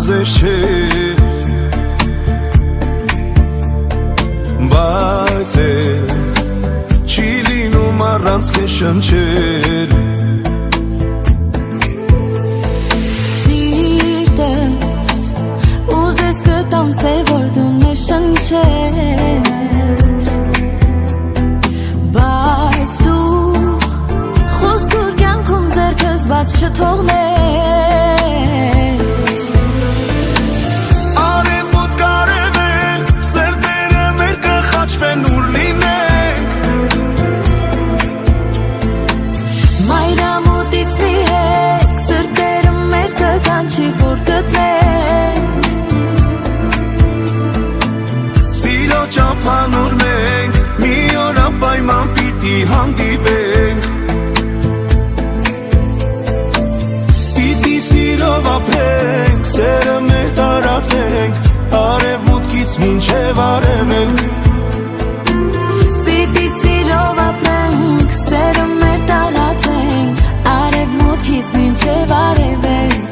ձեզ չէ Բայց չի լինում առանց քեզ շնչել Սիրտս ուզես կտամ սեր որ դու ներշնչես Բայց դու խոսքուր կյանքում ձեռքս բաց չթողնես Արևոտ կարևել սերտերը մեր կխաչվեն ուր լինենք Մայրամուտից մի հետ սրտերը մեր կկանչի որ գտնենք Սիրո ճամփան ուր մենք մի օր անպայման պիտի հանդիպենք Պիտի սիրով ապրենք սերը մեր տարածենք արևմուտքից մինչև արևելք Պիտի սիրով ապրենք սերը մեր տարածենք արևմուտքից մինչև արևելք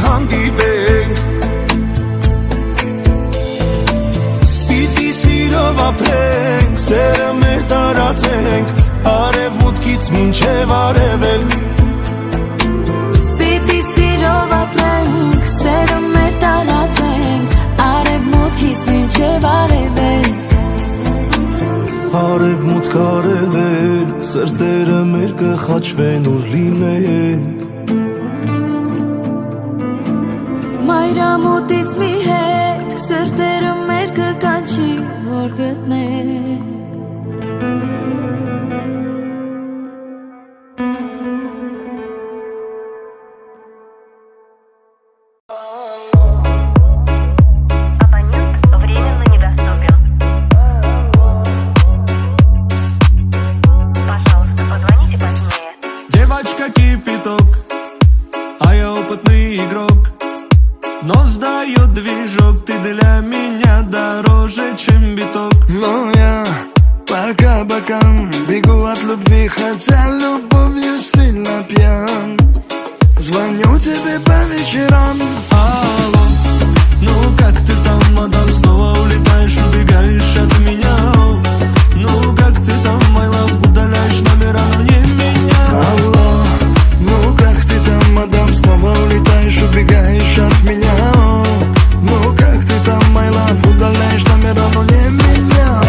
հանդիպենք Պիտի սիրով ապրենք սերը մեր տարածենք արևմուտքից մինչև արևելք Պիտի սիրով ապրենք սերը մեր տարածենք արևմուտքից մինչև արևելք Արևմուտք արևելք սրտերը մեր կխաչվեն ուր լինենք Մայրամուտից մի հետ սրտերը մեր կկանչի որ գտնենք Девочка кипяток, а я опытный игрок Но сдает движок, ты для меня дороже, чем биток Но я по кабакам бегу от любви, хотя любовью сильно пьян Звоню тебе по вечерам Алло, ну как ты там, мадам, снова улетаешь, убегаешь от меня Ну как ты там, my love, удаляешь номера, но не меня Алло, ну как ты там, мадам, снова улетаешь, убегаешь от меня Ну как ты там, my love, удаляешь номера, но не меня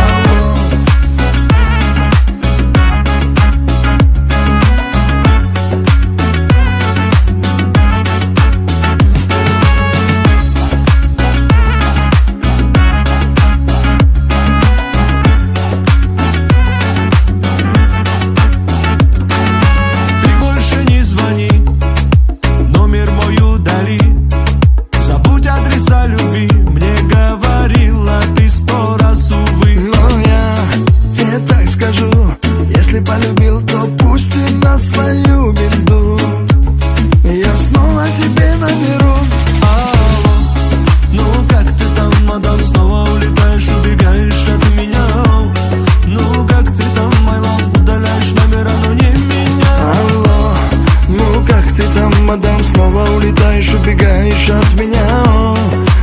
мадам, снова улетаешь, убегаешь от меня.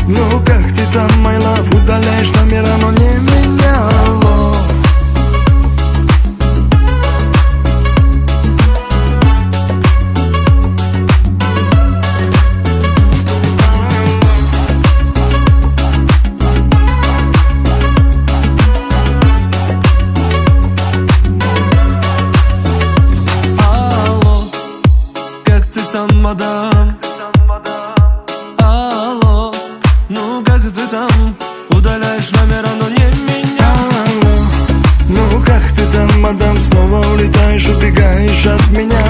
Ну как ты там, my love, удаляешь номера, но не меня. Мадам, алло, ну как ты там, удаляешь номера, но не меня. Алло, ну как ты там, мадам, снова улетаешь, убегаешь от меня.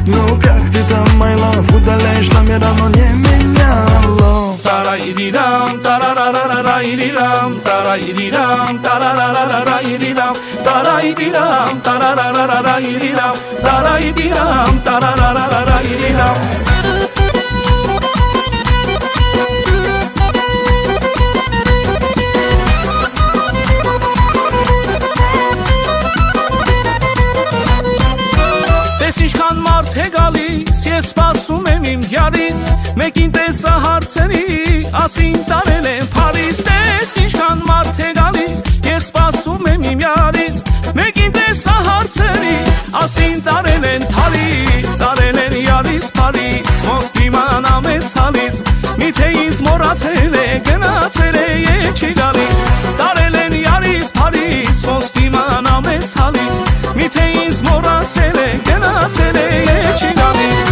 Ну как ты там, my love, удаляешь номера, но не меня. Алло. Тарайрирам, тарарарарайрирам, тарайрирам, тарарарарайрирам, тарайрирам, тарарарарайрирам, тарайрирам, тарарарарайрирам. Տես ինչքան մարդ է գալիս, ես սպասում եմ իմ յարից, մեկին տեսա հարցերի, ասին տարել եմ Փարիզ. Տես ինչքան մարդ է գալիս, ես սպասում եմ իմ յարից, մեկին տեսա հարցերի, ասին տարել են Փարիզ, տարել են յարից Փարիզ, ոնց դիմանամ ես հալից, միթե ինձ մոռացել է, գնացել է եւ չի գալիս, տարել են յարից Փարիզ, ոնց դիմանամ ես հալից, միթե ինձ մոռացել է, գնացել է եւ չի գալիս.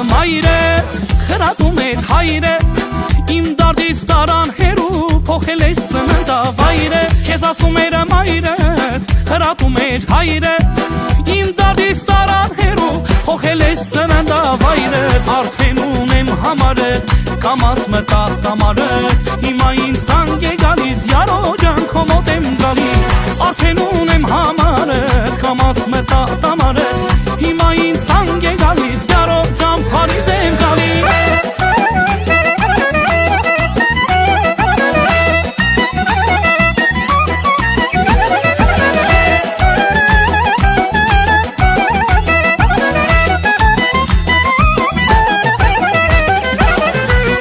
Մայրե, խրատում էր հայրե, իմ դարդից տարան հերու, փոխել ես սննդավայրե. Քեզ ասում էր մայրդ, խրատում էր հայրե, իմ դարդից տարան հերու, փոխել ես սննդավայրը. Արդեն ունեմ համարդ, կամած մտա տամարդ, հիմա ինձ զանգ է գալիս, յարո ջան քո մոտ եմ գալիս. Արդեն ունեմ համարդ, կամած մտա տամարդ, հիմա ինձ զանգ է գալիս, յարո ջան Փարիզ եմ գալիս.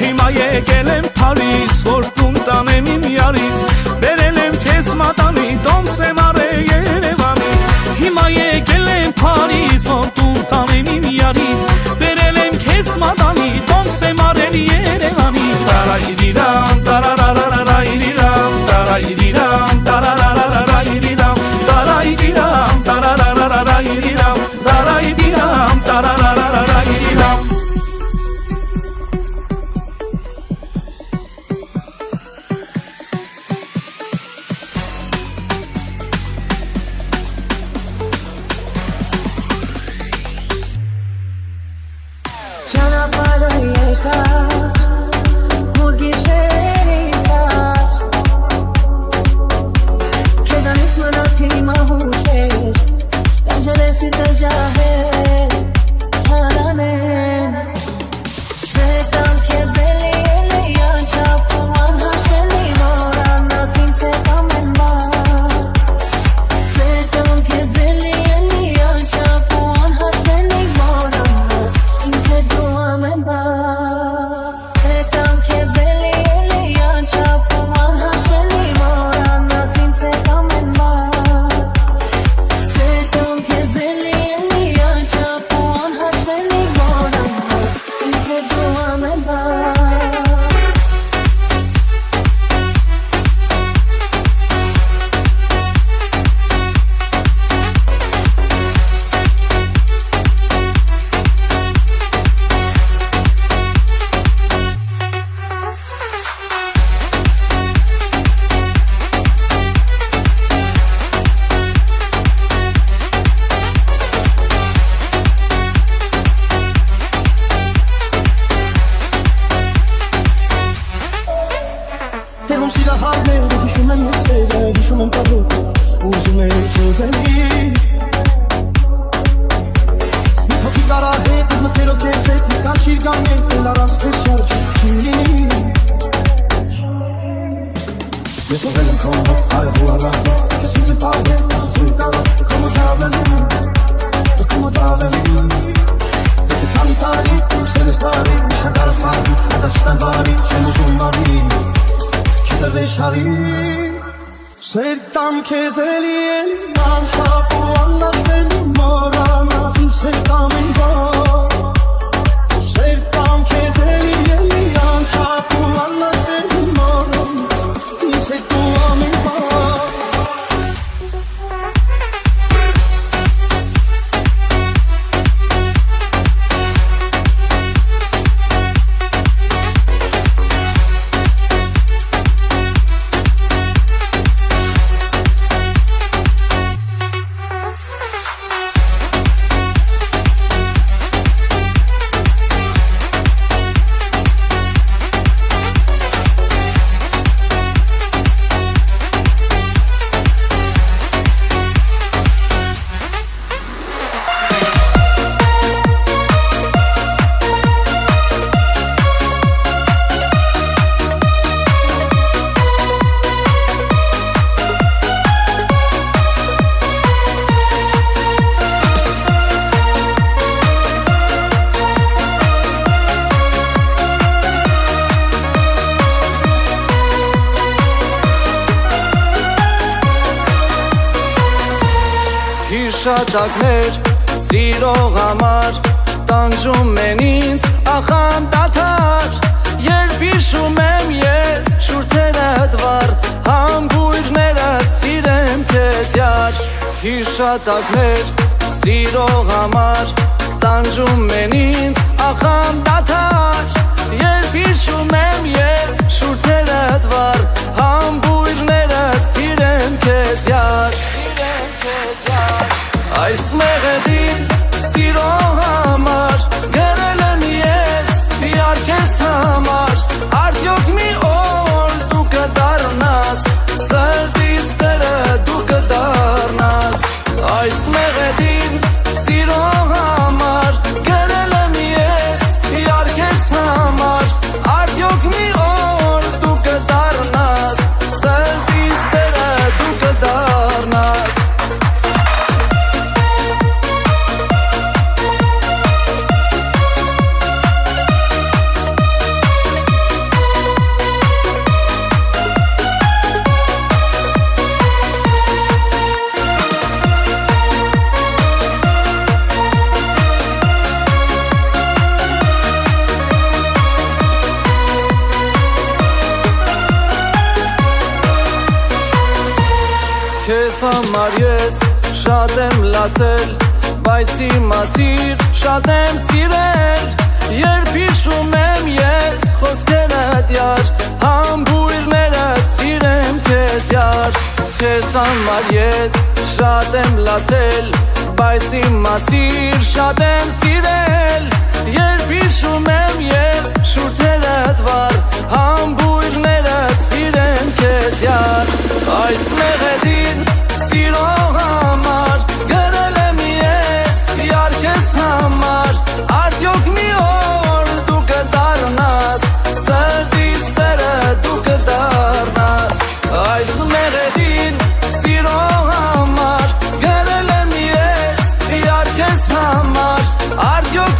Հիմա եկել եմ Փարիզ, որ տուն տանեմ իմ յարից, վերել եմ քեզ մատանի, տոմս եմ արել Երևանի. Հիմա եկել եմ Փարիզ, որ տուն տանեմ իմ յարից, վերել եմ քեզ մատանի, տոմս եմ արել Երևանի. Տարայրիրամ, տարարարարայրիրամ, տարայրիրամ, տարարարարայրիրամ, տարայրիրամ, տարարարարայրիրամ, տարայրիրամ, տարարարարայրիրամ. Ճանապարհը երկար, մոտ գիշերից առաջ, քեզանից մնացին իմ ահուշեր, պենջերեսիդ ջահեր, թարանեն. Սերս տամ քեզ էլի անչափում անհաշելի, որ աննաս ինձ հետ ամեն բան. Սերս տամ քեզ էլի անչափում անհաշելի, որ աննաս ինձ հետ դու ամեն բան. Սերս տամ քեզ էլի անչափում անհաշելի, որ աննաս ինձ հետ ամեն բան. Սերս տամ քեզ էլի անչափում անհաշելի, որ աննաս ինձ հետ դու ամեն բան. Տեղում սիրահարները հիշում եմ ես սերը, հիշում եմ տավոք, ուզում եմ քեզենի. Մի փոքրիկ արահետ, ես մտքերով քեզ հետ, իսկ անչիր գամ եկել առանց քեզ շարժ, չի լինի Ես ուղել եմ քո հոտ արևու առավը Ես ինձ եմ պահել Աղձույր կարող Դու կոմոդավելի Դու կոմոդավելի Ես է քանի տարի Դու սեր ես տարի Միշտ կարաս մարի Ադա չտան բարի Չեմ ուզում մարի Չտվես հարի Սեր տամ քեզ էլի էլի Անշապ ու աննացվելի Մորանաս ինձ սեր տամ են բար Սեր տամ քեզ էլի էլի Անշապ ու աննացվելի Մորանաս ինձ սեր տամ են բար Հիշատակներ սիրող համար տանջում են ինձ ախանդաթար Երբ հիշում եմ ես շուրթերդ վառ Համբույրներդ սիրեմ քեզ յար Հիշատակներ սիրող համար տանջում են ինձ ախանդաթար Երբ հիշում եմ ես շուրթերդ վառ Համբույրներդ սիրեմ քեզ յար Այս մեղեդին սիրող համար Գրել եմ ես իար քեզ համար Արդյոք մի օր դու կդառնաս Սրտիս տերը դու կդառնաս Այս մեղեդին սիրող համար Գրել եմ ես իար քեզ համար Արդյոք մի օր դու կդառնաս Սրտիս տերը դու կդառնաս Քեզ համար ես շատ եմ լացել Բայց իմացիր շատ եմ սիրել Երբ հիշում եմ ես խոսքերդ յար Համբույրները սիրեմ քեզ յար Քեզ համար ես շատ եմ լացել Բայց իմացիր շատ եմ սիրել Երբ հիշում եմ ես շուրթերդ վառ Համբույրները սիրեմ քեզ յար Այս մեղեդին սիրող համար Գրել եմ ես իար քեզ համար Արդյոք մի օր դու կդառնաս Սրտիս տերը դու կդառնաս Այս մեղեդին սիրող համար Գրել եմ ես իար քեզ համար Արդյոք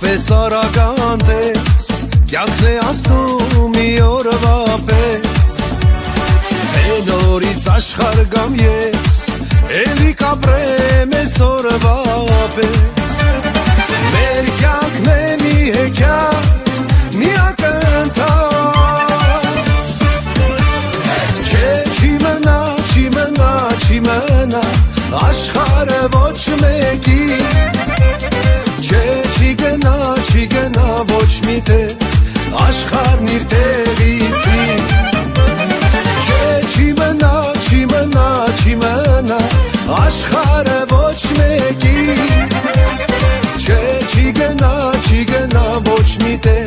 պես արական տես կյանքն է ասնում մի օրվա պես թե նորից աշխարհ գամ ես էլի կապրեմ այս օրվա պես մեր կյանքն է մի հեքիաթ մի ակնթարթ չէ չի մնա աշխարհը ոչ մեկի չէ չի գնա ոչ մի տեղ աշխարհն իր տեղիցի չէ չի մնա աշխարհը ոչ մեկի չէ չի գնա ոչ մի տեղ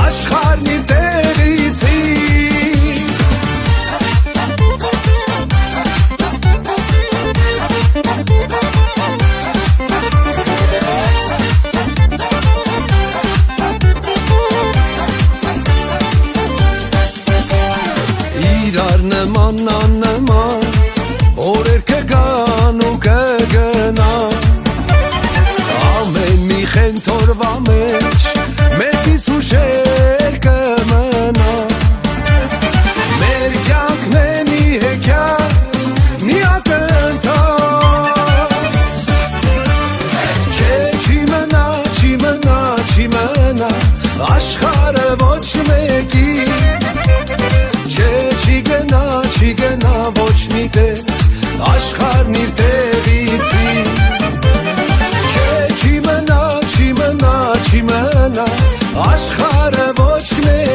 աշխարհն իր տեղիցի նման օրեր կգան ու կգնան ամեն մի խենթորվա մեջ մեզից ուշեր կմնա մեր կյանքն է մի հեքիաթ մի ակնթարթ չէ չի մնա աշխարհը ոչ մեկի չէ չի գնա ոչ մի տեղ աշխարհն իր տեղիցի չէ չի մնա աշխարհը ոչ մեկի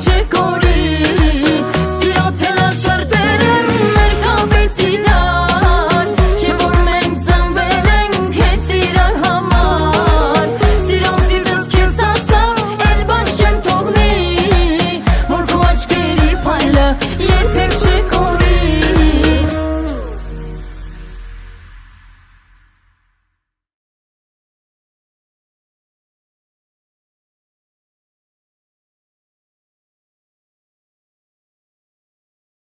Չէ կոր